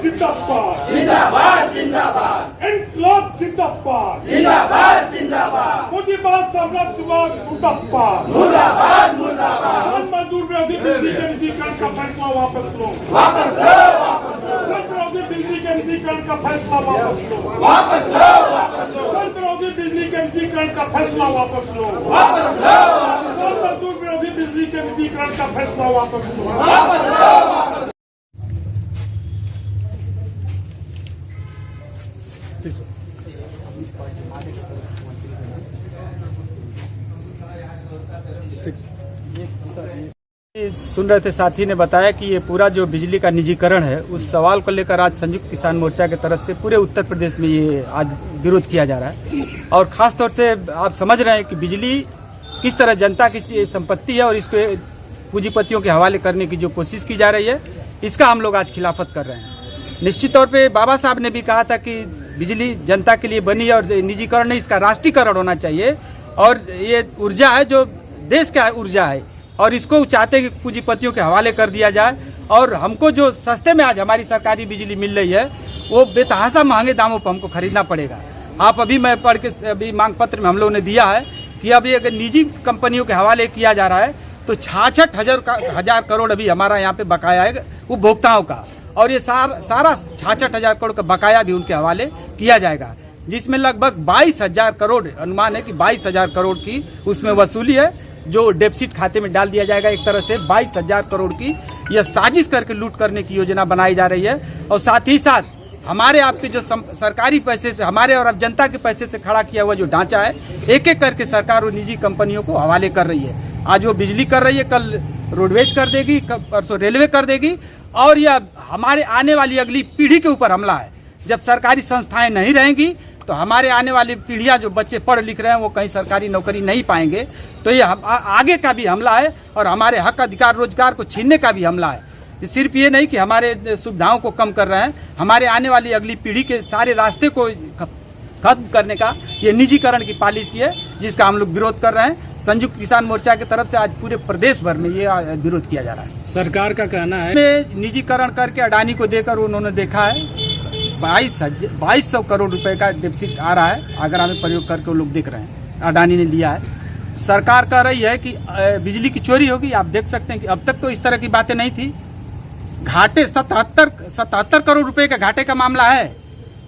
जिंदाबाद जिंदाबाद जिंदाबाद इनकलाब जिंदाबाद जिंदाबाद जिंदाबाद मुजीबाद साम्राज्यवाद मुर्दाबाद मुर्दाबाद मुर्दाबाद किसान मजदूर विरोधी बिजली के निजीकरण का फैसला वापस लो वापस लो वापस लो किसान विरोधी बिजली के निजीकरण का फैसला वापस लो वापस लो वापस लो किसान विरोधी बिजली के निजीकरण का फैसला वापस लो वापस लो किसान मजदूर विरोधी बिजली के निजीकरण का फैसला वापस लो वापस लो वापस सुन रहे थे, साथी ने बताया कि ये पूरा जो बिजली का निजीकरण है उस सवाल को लेकर आज संयुक्त किसान मोर्चा की तरफ से पूरे उत्तर प्रदेश में ये आज विरोध किया जा रहा है। और ख़ास तौर से आप समझ रहे हैं कि बिजली किस तरह जनता की संपत्ति है और इसको पूंजीपतियों के हवाले करने की जो कोशिश की जा रही है, इसका हम लोग आज खिलाफत कर रहे हैं। निश्चित तौर पर बाबा साहब ने भी कहा था कि बिजली जनता के लिए बनी है और निजीकरण नहीं, इसका राष्ट्रीयकरण होना चाहिए। और ये ऊर्जा है जो देश का ऊर्जा है और इसको चाहते हैं कि पूंजीपतियों के हवाले कर दिया जाए। और हमको जो सस्ते में आज हमारी सरकारी बिजली मिल रही है वो बेतहाशा महंगे दामों पर हमको खरीदना पड़ेगा। आप अभी मैं पढ़ के अभी मांग पत्र में हम लोगों ने दिया है कि अभी अगर निजी कंपनियों के हवाले किया जा रहा है तो 66,000 करोड़ अभी हमारा यहाँ पे बकाया है उपभोक्ताओं का। और ये सारा 66,000 करोड़ का बकाया भी उनके हवाले किया जाएगा, जिसमें लगभग 22,000 करोड़ अनुमान है कि 22,000 करोड़ की उसमें वसूली है जो डेफिसिट खाते में डाल दिया जाएगा। एक तरह से 22,000 करोड़ की यह साजिश करके लूट करने की योजना बनाई जा रही है। और साथ ही साथ हमारे आपके जो सरकारी पैसे से हमारे और अब जनता के पैसे से खड़ा किया हुआ जो ढांचा है, एक एक करके सरकार और निजी कंपनियों को हवाले कर रही है। आज वो बिजली कर रही है, कल रोडवेज कर देगी, परसों रेलवे कर देगी। और यह हमारे आने वाली अगली पीढ़ी के ऊपर हमला है। जब सरकारी संस्थाएं नहीं रहेंगी तो हमारे आने वाली पीढ़ियां जो बच्चे पढ़ लिख रहे हैं वो कहीं सरकारी नौकरी नहीं पाएंगे। तो ये आगे का भी हमला है और हमारे हक अधिकार रोजगार को छीनने का भी हमला है। सिर्फ ये नहीं कि हमारे सुविधाओं को कम कर रहे हैं, हमारे आने वाली अगली पीढ़ी के सारे रास्ते को खत्म करने का ये निजीकरण की पॉलिसी है, जिसका हम लोग विरोध कर रहे हैं। संयुक्त किसान मोर्चा की तरफ से आज पूरे प्रदेश भर में ये विरोध किया जा रहा है। सरकार का कहना है निजीकरण करके अडानी को देकर उन्होंने देखा है 2200 करोड़ रुपए का डेफिसिट आ रहा है। अगर हमें प्रयोग करके वो लोग देख रहे हैं, अडानी ने लिया है। सरकार कह रही है कि बिजली की चोरी होगी। आप देख सकते हैं कि अब तक तो इस तरह की बातें नहीं थी। घाटे 77 करोड़ रुपए का घाटे का मामला है।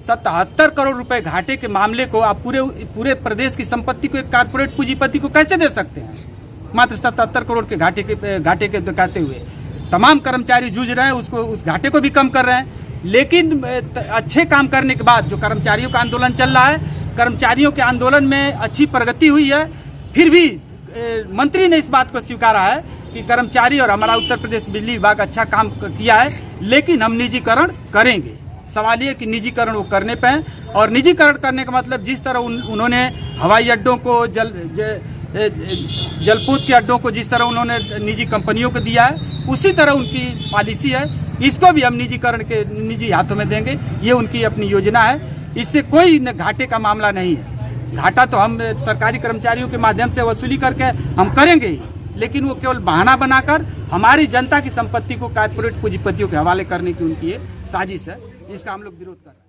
77 करोड़ रुपए घाटे के मामले को आप पूरे प्रदेश की संपत्ति को एक कारपोरेट पूंजीपति को कैसे दे सकते हैं? मात्र 77 करोड़ के घाटे के दिखाते हुए तमाम कर्मचारी जूझ रहे हैं, उस घाटे को भी कम कर रहे हैं। लेकिन अच्छे काम करने के बाद जो कर्मचारियों का आंदोलन चल रहा है, कर्मचारियों के आंदोलन में अच्छी प्रगति हुई है, फिर भी मंत्री ने इस बात को स्वीकारा है कि कर्मचारी और हमारा उत्तर प्रदेश बिजली विभाग अच्छा काम किया है, लेकिन हम निजीकरण करेंगे। सवाल ये कि निजीकरण वो करने पे हैं। और निजीकरण करने का मतलब जिस तरह उन्होंने हवाई अड्डों को जलपोत के अड्डों को जिस तरह उन्होंने निजी कंपनियों को दिया है, उसी तरह उनकी पॉलिसी है। इसको भी हम निजीकरण के निजी हाथों में देंगे, ये उनकी अपनी योजना है। इससे कोई घाटे का मामला नहीं है। घाटा तो हम सरकारी कर्मचारियों के माध्यम से वसूली करके हम करेंगे ही, लेकिन वो केवल बहाना बनाकर हमारी जनता की संपत्ति को कारपोरेट पूंजीपतियों के हवाले करने की उनकी ये साजिश है, जिसका हम लोग विरोध कर रहे हैं।